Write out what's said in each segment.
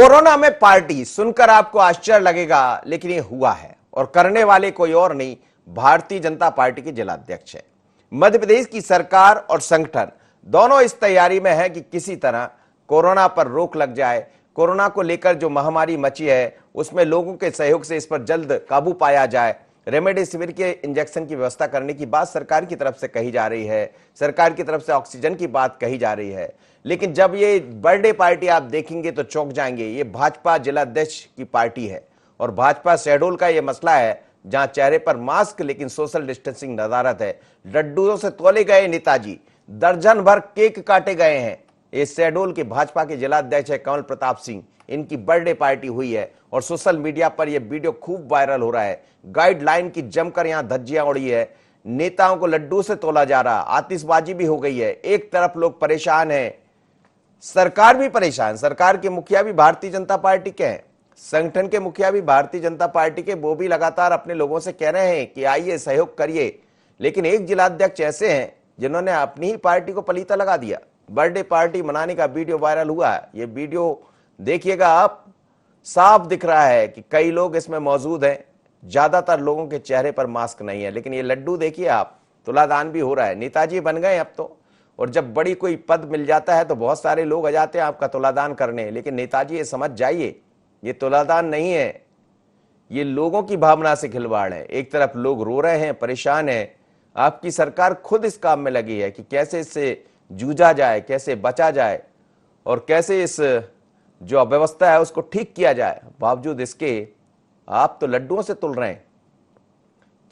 Corona में party सुनकर आपको आश्चर्य लगेगा, लेकिन ये हुआ है और करने वाले कोई और नहीं, भारतीय जनता पार्टी के जिलाध्यक्ष है। मध्य प्रदेश की सरकार और संगठन दोनों इस तैयारी में है कि किसी तरह कोरोना पर रोक लग जाए। कोरोना को लेकर जो महामारी मची है उसमें लोगों के सहयोग से इस पर जल्द काबू पाया जाए। रेमडेसिविर के इंजेक्शन की व्यवस्था करने की बात सरकार की तरफ से कही जा रही है, सरकार की तरफ से ऑक्सीजन की बात कही जा रही है। लेकिन जब ये बर्थडे पार्टी आप देखेंगे तो चौंक जाएंगे। ये भाजपा जिलाध्यक्ष की पार्टी है और भाजपा शहडोल का ये मसला है, जहां चेहरे पर मास्क लेकिन सोशल डिस्टेंसिंग नदारत है। लड्डुओं से तोले गए नेताजी, दर्जन भर केक काटे गए हैं। ये शहडोल के भाजपा के जिलाध्यक्ष है कमल प्रताप सिंह। इनकी बर्थडे पार्टी हुई है और सोशल मीडिया पर यह वीडियो खूब वायरल हो रहा है। गाइडलाइन की जमकर यहां धज्जियां उड़ी है, नेताओं को लड्डू से तोला जा रहा, आतिशबाजी भी हो गई है। एक तरफ लोग परेशान हैं, सरकार भी परेशान। सरकार के मुखिया भी भारतीय जनता पार्टी के हैं, संगठन के मुखिया भी भारतीय जनता पार्टी के, वो भी लगातार अपने लोगों से कह रहे हैं कि आइए सहयोग करिए। लेकिन एक जिलाध्यक्ष ऐसे हैं जिन्होंने अपनी ही पार्टी को पलीता लगा दिया। बर्थडे पार्टी मनाने का वीडियो वायरल हुआ है। ये वीडियो देखिएगा आप, साफ दिख रहा है कि कई लोग इसमें मौजूद हैं। ज्यादातर लोगों के चेहरे पर मास्क नहीं है, लेकिन ये लड्डू देखिए आप, तुलादान भी हो रहा है। नेताजी बन गए अब तो, और जब बड़ी कोई पद मिल जाता है तो बहुत सारे लोग आ जाते हैं आपका तुलादान करने। लेकिन नेताजी ये समझ जाइए, ये तुलादान नहीं है, ये लोगों की भावना से खिलवाड़ है। एक तरफ लोग रो रहे हैं, परेशान हैं। आपकी सरकार खुद इस काम में लगी है कि कैसे इससे जूझा जाए, कैसे बचा जाए और कैसे इस जो अव्यवस्था है उसको ठीक किया जाए। बावजूद इसके आप तो लड्डुओं से तुल रहे हैं।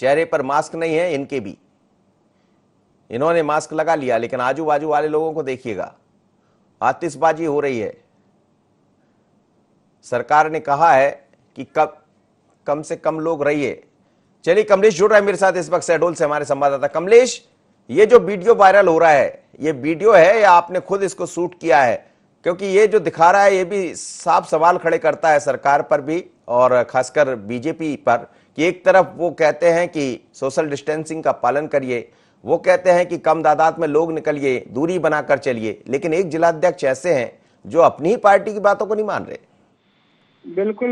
चेहरे पर मास्क नहीं है इनके भी, इन्होंने मास्क लगा लिया, लेकिन आजू बाजू वाले लोगों को देखिएगा, आतिशबाजी हो रही है। सरकार ने कहा है कि कम से कम लोग रहिए। चलिए, कमलेश जुड़ रहा है मेरे साथ इस वक्त शहडोल से, हमारे संवाददाता। कमलेश, ये जो वीडियो वायरल हो रहा है, ये वीडियो है या आपने खुद इसको शूट किया है? क्योंकि ये जो दिखा रहा है ये भी साफ सवाल खड़े करता है सरकार पर भी और खासकर बीजेपी पर, कि एक तरफ वो कहते हैं कि सोशल डिस्टेंसिंग का पालन करिए, वो कहते हैं कि कम तादाद में लोग निकलिए, दूरी बनाकर चलिए, लेकिन एक जिलाध्यक्ष ऐसे हैं जो अपनी ही पार्टी की बातों को नहीं मान रहे। बिल्कुल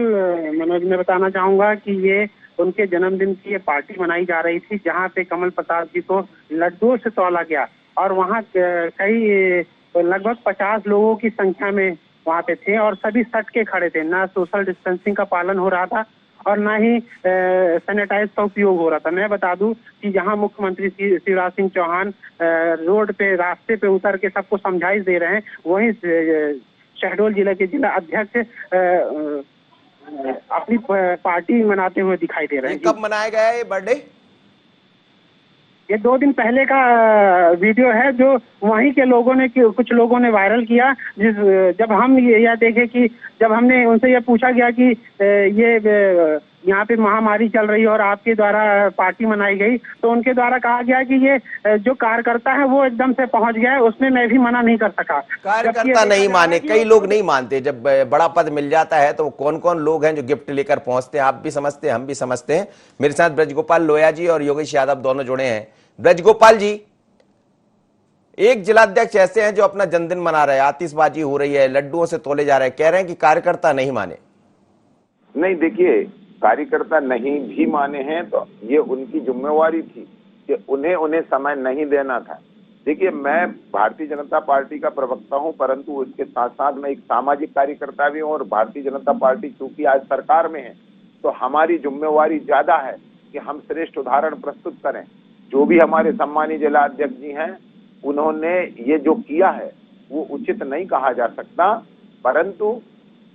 मनोज, मैं बताना चाहूंगा कि ये उनके जन्मदिन की ये पार्टी मनाई जा रही थी, जहां पे कमल प्रताप जी को लड्डुओं से तौला गया और वहां कई लगभग 50 लोगों की संख्या में वहां पे थे और सभी सट के खड़े थे। ना सोशल डिस्टेंसिंग का पालन हो रहा था और ना ही सैनिटाइज का उपयोग हो रहा था। मैं बता दूं कि यहाँ मुख्यमंत्री शिवराज सिंह चौहान रोड पे, रास्ते पे उतर के सबको समझाइश दे रहे हैं, वहीं शहडोल जिले के जिला अध्यक्ष अपनी पार्टी मनाते हुए दिखाई दे रहे हैं। कब मनाया गया है ये बर्थडे? ये 2 दिन पहले का वीडियो है जो वहीं के लोगों ने, कुछ लोगों ने वायरल किया। जब हम यह देखे कि जब हमने उनसे यह पूछा गया कि ये यहाँ पे महामारी चल रही है और आपके द्वारा पार्टी मनाई गई, तो उनके द्वारा कहा गया कि ये जो कार्यकर्ता है वो एकदम से पहुंच गया, उसमें मैं भी मना नहीं कर सका। कार्यकर्ता नहीं माने, कई लोग नहीं मानते। जब बड़ा पद मिल जाता है तो कौन कौन लोग हैं जो गिफ्ट लेकर पहुंचते हैं, आप भी समझते हैं, हम भी समझते हैं। मेरे साथ ब्रजगोपाल लोया जी और योगेश यादव दोनों जुड़े हैं। ब्रजगोपाल जी, एक जिलाध्यक्ष ऐसे हैं जो अपना जन्मदिन मना रहे हैं, आतिशबाजी हो रही है, लड्डुओं से तोले जा रहे हैं, कह रहे हैं कि कार्यकर्ता नहीं माने। नहीं, देखिए, कार्यकर्ता नहीं भी माने हैं तो ये उनकी जिम्मेवारी थी कि उन्हें समय नहीं देना था। देखिए, मैं भारतीय जनता पार्टी का प्रवक्ता हूं, परंतु उसके साथ साथ मैं एक सामाजिक कार्यकर्ता भी हूं और भारतीय जनता पार्टी चूंकि आज सरकार में है तो हमारी जिम्मेवारी ज्यादा है कि हम श्रेष्ठ उदाहरण प्रस्तुत करें। जो भी हमारे सम्मानित जिला अध्यक्ष जी हैं, उन्होंने ये जो किया है वो उचित नहीं कहा जा सकता, परंतु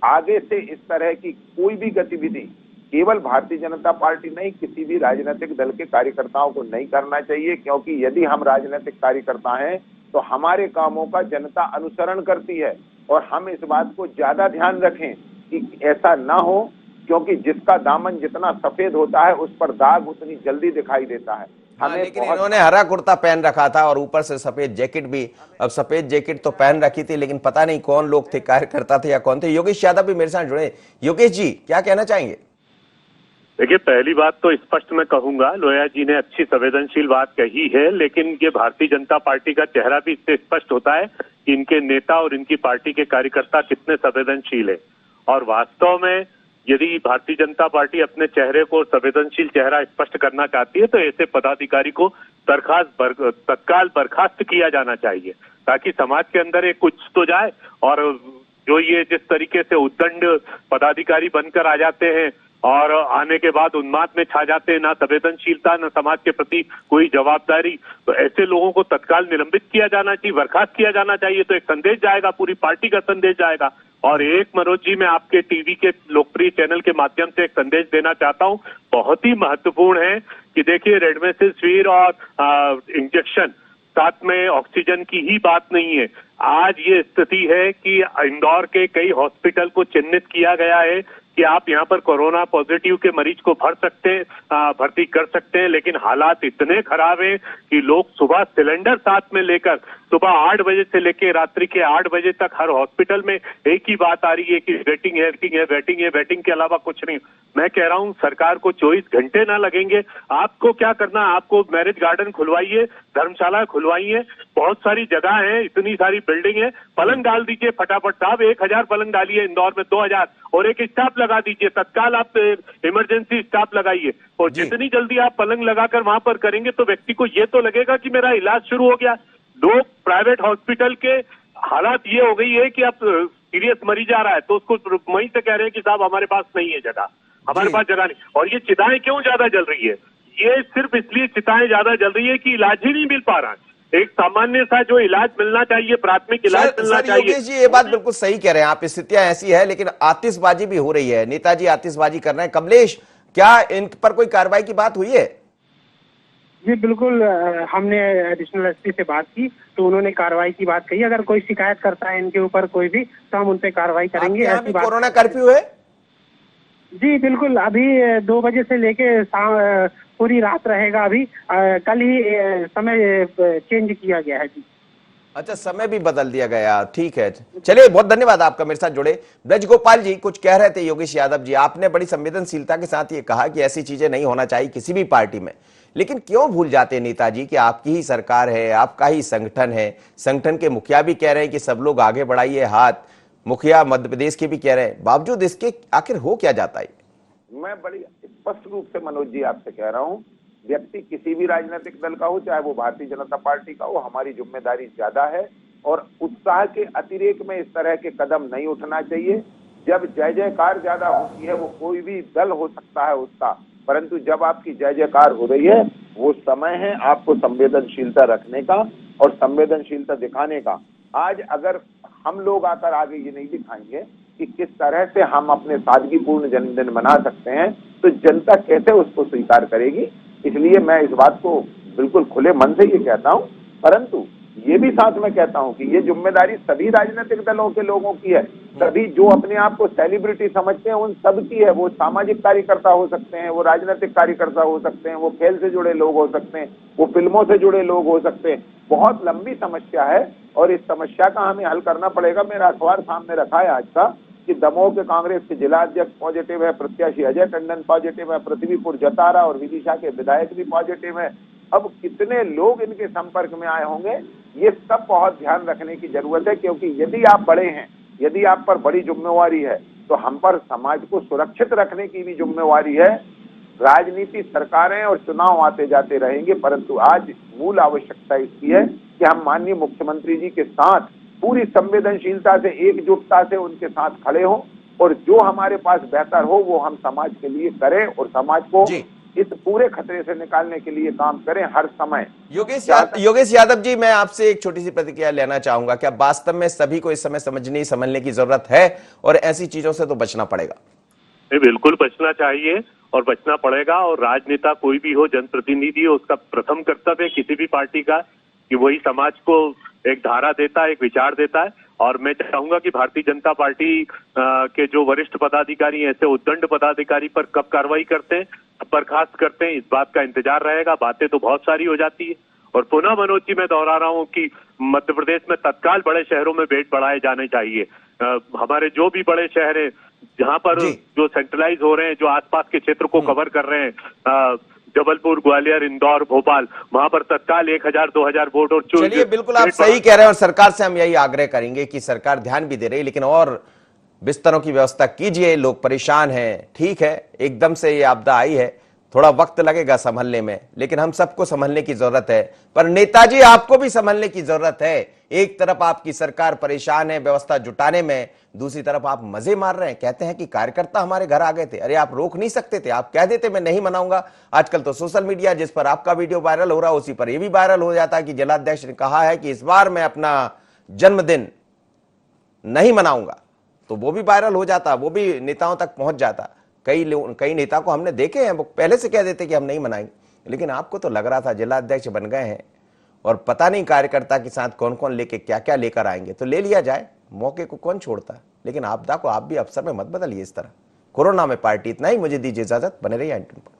आगे से इस तरह की कोई भी गतिविधि केवल भारतीय जनता पार्टी नहीं, किसी भी राजनीतिक दल के कार्यकर्ताओं को नहीं करना चाहिए, क्योंकि यदि हम राजनीतिक कार्यकर्ता हैं तो हमारे कामों का जनता अनुसरण करती है और हम इस बात को ज्यादा ध्यान रखें कि ऐसा ना हो, क्योंकि जिसका दामन जितना सफेद होता है उस पर दाग उतनी जल्दी दिखाई देता है। लेकिन इन्होंने हरा कुर्ता पहन रखा था और ऊपर से सफेद जैकेट भी। अब सफेद जैकेट तो पहन रखी थी, लेकिन पता नहीं कौन लोग थे, कार्यकर्ता थे या कौन थे। योगेश यादव भी मेरे साथ जुड़े। योगेश जी, क्या कहना चाहेंगे? देखिए, पहली बात तो स्पष्ट मैं कहूंगा, लोया जी ने अच्छी संवेदनशील बात कही है, लेकिन ये भारतीय जनता पार्टी का चेहरा भी इससे स्पष्ट होता है कि इनके नेता और इनकी पार्टी के कार्यकर्ता कितने संवेदनशील है। और वास्तव में यदि भारतीय जनता पार्टी अपने चेहरे को, संवेदनशील चेहरा स्पष्ट करना चाहती है तो ऐसे पदाधिकारी को तत्काल बर्खास्त किया जाना चाहिए, ताकि समाज के अंदर एक कुछ तो जाए। और जो ये जिस तरीके से उद्दंड पदाधिकारी बनकर आ जाते हैं और आने के बाद उन्माद में छा जाते हैं, ना संवेदनशीलता न समाज के प्रति कोई जवाबदारी, तो ऐसे लोगों को तत्काल निलंबित किया जाना चाहिए, बर्खास्त किया जाना चाहिए। तो एक संदेश जाएगा, पूरी पार्टी का संदेश जाएगा। और एक मनोज जी, मैं आपके टीवी के लोकप्रिय चैनल के माध्यम से एक संदेश देना चाहता हूं, बहुत ही महत्वपूर्ण है कि देखिए, रेमडेसिविर और इंजेक्शन, साथ में ऑक्सीजन की ही बात नहीं है। आज ये स्थिति है कि इंदौर के कई हॉस्पिटल को चिन्हित किया गया है कि आप यहाँ पर कोरोना पॉजिटिव के मरीज को भर्ती कर सकते हैं, लेकिन हालात इतने खराब हैं कि लोग सुबह सिलेंडर साथ में लेकर सुबह 8 बजे से लेकर रात्रि के 8 बजे तक हर हॉस्पिटल में एक ही बात आ रही है कि वेटिंग है, वेटिंग है, वेटिंग है, वेटिंग के अलावा कुछ नहीं। मैं कह रहा हूं सरकार को 24 घंटे ना लगेंगे। आपको क्या करना, आपको मैरिज गार्डन खुलवाइए, धर्मशाला खुलवाइए, बहुत सारी जगह है, इतनी सारी बिल्डिंग है, पलंग डाल दीजिए फटाफट। साहब 1000 पलंग डालिए इंदौर में, 2000, और एक स्टाफ लगा दीजिए, तत्काल आप इमरजेंसी स्टाफ लगाइए। और जितनी जल्दी आप पलंग लगाकर वहां पर करेंगे तो व्यक्ति को ये तो लगेगा कि मेरा इलाज शुरू हो गया। लोग प्राइवेट हॉस्पिटल के हालात ये हो गई है कि अब सीरियस मरीज आ रहा है तो उसको वहीं से कह रहे हैं कि साहब हमारे पास नहीं है जगह, हमारे पास जगह नहीं। और ये चिताएं क्यों ज्यादा जल रही है? ये सिर्फ इसलिए चिताएं ज्यादा जल रही है कि इलाज ही नहीं मिल पा रहा है। एक सामान्य सा जो इलाज मिलना चाहिए, प्राथमिक इलाज मिलना चाहिए। योगेश जी, ये बात बिल्कुल सही कह रहे हैं आप, स्थितियां ऐसी है, लेकिन आतिशबाजी भी हो रही है, नेताजी आतिशबाजी कर रहे हैं। कमलेश, क्या इन पर कोई कार्रवाई की बात हुई है? जी बिल्कुल, हमने एडिशनल एसपी से बात की तो उन्होंने कार्रवाई की बात कही। अगर कोई शिकायत करता है इनके ऊपर कोई भी तो हम उन पे कार्रवाई करेंगे। ऐसी बात। कोरोना कर्फ्यू है? जी बिल्कुल, अभी 2 बजे से लेके पूरी रात रहेगा। अभी कल ही समय चेंज किया गया है। जी अच्छा, समय भी बदल दिया गया, ठीक है। चलिए, बहुत धन्यवाद आपका मेरे साथ जुड़े। ब्रज गोपाल जी कुछ कह रहे थे। योगेश यादव जी, आपने बड़ी संवेदनशीलता के साथ ये कहा कि ऐसी चीजें नहीं होना चाहिए किसी भी पार्टी में, लेकिन क्यों भूल जाते हैं नेताजी कि आपकी ही सरकार है, आपका ही संगठन है। संगठन के मुखिया भी कह रहे हैं कि सब लोग आगे बढ़ाइए हाथ, मुखिया मध्य प्रदेश के भी कह रहे हैं, बावजूद इसके आखिर हो क्या जाता है? मैं बड़ी स्पष्ट रूप से मनोज जी आपसे कह रहा हूं, व्यक्ति किसी भी राजनीतिक दल का हो, चाहे वो भारतीय जनता पार्टी का हो, हमारी जिम्मेदारी ज्यादा है और उत्साह के अतिरेक में इस तरह के कदम नहीं उठना चाहिए। जब जय जयकार ज्यादा होती है, वो कोई भी दल हो सकता है उसका, परंतु जब आपकी जय जयकार हो रही है, वो समय है आपको संवेदनशीलता रखने का और संवेदनशीलता दिखाने का। आज अगर हम लोग आकर आगे ये नहीं दिखाएंगे कि किस तरह से हम अपने सादगीपूर्ण जन्मदिन मना सकते हैं, तो जनता कैसे उसको स्वीकार करेगी। इसलिए मैं इस बात को बिल्कुल खुले मन से ये कहता हूं, परंतु ये भी साथ में कहता हूं कि ये जिम्मेदारी सभी राजनीतिक दलों के लोगों की है। सभी जो अपने आप को सेलिब्रिटी समझते हैं उन सब की है। वो सामाजिक कार्यकर्ता हो सकते हैं, वो राजनीतिक कार्यकर्ता हो सकते हैं, वो खेल से जुड़े लोग हो सकते हैं, वो फिल्मों से जुड़े लोग हो सकते हैं। बहुत लंबी समस्या है और इस समस्या का हमें हल करना पड़ेगा। मेरा अखबार सामने रखा है आज का कि दमोह के कांग्रेस के जिला अध्यक्ष पॉजिटिव है, प्रत्याशी अजय टंडन पॉजिटिव है, पृथ्वीपुर जतारा और विदिशा के विधायक भी पॉजिटिव है। अब कितने लोग इनके संपर्क में आए होंगे, ये सब बहुत ध्यान रखने की जरूरत है, क्योंकि यदि आप बड़े हैं, यदि आप पर बड़ी जिम्मेवारी है, तो हम पर समाज को सुरक्षित रखने की भी जिम्मेवारी है। राजनीति, सरकारें और चुनाव आते जाते रहेंगे, परंतु आज मूल आवश्यकता इसकी है कि हम माननीय मुख्यमंत्री जी के साथ पूरी संवेदनशीलता से, एकजुटता से उनके साथ खड़े हों और जो हमारे पास बेहतर हो वो हम समाज के लिए करें और समाज को इस पूरे खतरे से निकालने के लिए काम करें हर समय। योगेश यादव जी, मैं आपसे एक छोटी सी प्रतिक्रिया लेना चाहूंगा। क्या वास्तव में सभी को इस समय समझने की जरूरत है और ऐसी चीजों से तो बचना पड़ेगा? बिल्कुल बचना चाहिए और बचना पड़ेगा। और राजनेता कोई भी हो, जनप्रतिनिधि हो, उसका प्रथम कर्तव्य है किसी भी पार्टी का कि वही समाज को एक धारा देता है, एक विचार देता है। और मैं चाहूंगा कि भारतीय जनता पार्टी के जो वरिष्ठ पदाधिकारी ऐसे उद्दंड पदाधिकारी पर कब कार्रवाई करते हैं, बर्खास्त करते हैं, इस बात का इंतजार रहेगा। बातें तो बहुत सारी हो जाती है। और पुनः मनोज जी, मैं दोहरा रहा हूं कि मध्य प्रदेश में तत्काल बड़े शहरों में बेड बढ़ाए जाने चाहिए। हमारे जो भी बड़े शहर हैं जहां पर जो सेंट्रलाइज हो रहे हैं, जो आसपास के क्षेत्र को कवर कर रहे हैं, जबलपुर, ग्वालियर, इंदौर, भोपाल, वहां पर तत्काल 1000, 2000 वोट और चलिए, बिल्कुल आप सही कह रहे हैं और सरकार से हम यही आग्रह करेंगे कि सरकार ध्यान भी दे रही है, लेकिन और बिस्तरों की व्यवस्था कीजिए, लोग परेशान हैं, ठीक है, एकदम से ये आपदा आई है, थोड़ा वक्त लगेगा संभलने में, लेकिन हम सबको संभलने की जरूरत है। पर नेताजी आपको भी संभलने की जरूरत है। एक तरफ आपकी सरकार परेशान है व्यवस्था जुटाने में, दूसरी तरफ आप मजे मार रहे हैं। कहते हैं कि कार्यकर्ता हमारे घर आ गए थे, अरे आप रोक नहीं सकते थे, आप कह देते मैं नहीं मनाऊंगा। आजकल तो सोशल मीडिया जिस पर आपका वीडियो वायरल हो रहा है उसी पर यह भी वायरल हो जाता है कि जिलाध्यक्ष ने कहा है कि इस बार मैं अपना जन्मदिन नहीं मनाऊंगा, तो वो भी वायरल हो जाता, वो भी नेताओं तक पहुंच जाता। कई नेता को हमने देखे हैं वो पहले से कह देते कि हम नहीं मनाएंगे, लेकिन आपको तो लग रहा था जिलाध्यक्ष बन गए हैं और पता नहीं कार्यकर्ता के साथ कौन कौन लेके क्या क्या लेकर आएंगे, तो ले लिया जाए, मौके को कौन छोड़ता। लेकिन आपदा को आप भी अवसर में मत बदलिए इस तरह। कोरोना में पार्टी, इतना ही, मुझे दीजिए इजाजत, बने रहिए एंटन पर।